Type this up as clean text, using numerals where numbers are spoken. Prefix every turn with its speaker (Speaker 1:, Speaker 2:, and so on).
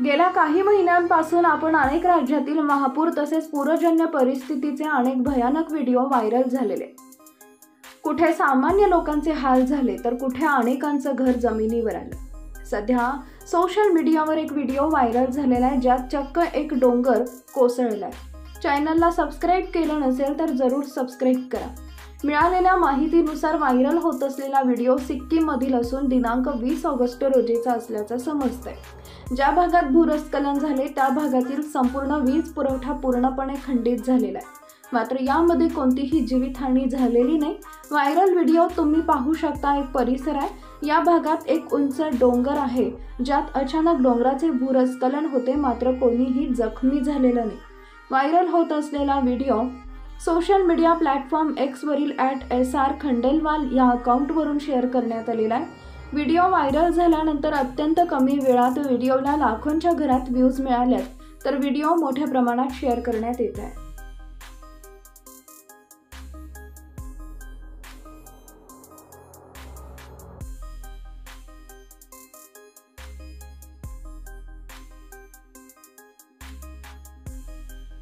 Speaker 1: गेल्या काही महिन्यांपासून आपण अनेक राज्यातील महापूर तसेच पूरजन्य परिस्थितीचे अनेक भयानक व्हिडिओ व्हायरल झालेले। कुठे सामान्य लोकांचे हाल झाले तर कुठे अनेकांचं घर जमिनीवर आलं। सध्या सोशल मीडियावर एक व्हिडिओ व्हायरल झालेला आहे ज्यात चक्क एक डोंगर कोसळलाय। चॅनलला सबस्क्राइब केलं नसेल तर जरूर सबस्क्राइब करा। मिळालेल्या माहितीनुसार व्हायरल होत असलेला व्हिडिओ सिक्कीममधील असून दिनांक 20 ऑगस्ट रोजीचा असल्याचं समजतंय। ज्या भागात भूस्खलन झाले त्या भागातील संपूर्ण वीज पुरवठा पूर्णपणे खंडित झालेला आहे, मात्र यामध्ये कोणतीही जीवितहानी झालेली नाही। व्हायरल व्हिडिओ तुम्ही पाहू शकता एक परिसर आहे। या भागात एक उंच डोंगर आहे ज्यात अचानक डोंगराचे भूस्खलन होते, मात्र कोणीही जखमी झालेलं नाही। व्हायरल होत असलेला video social media platform X वरील @SR खंडेलवाल या अकाउंटवरून शेअर करण्यात आलेला आहे। व्हिडिओ व्हायरल झाल्यानंतर अत्यंत कमी वेळात व्हिडिओला लाखोंच्या घरात व्ह्यूज मिळाल्यात, तर व्हिडिओ मोठ्या प्रमाणात शेअर करण्यात येत आहे।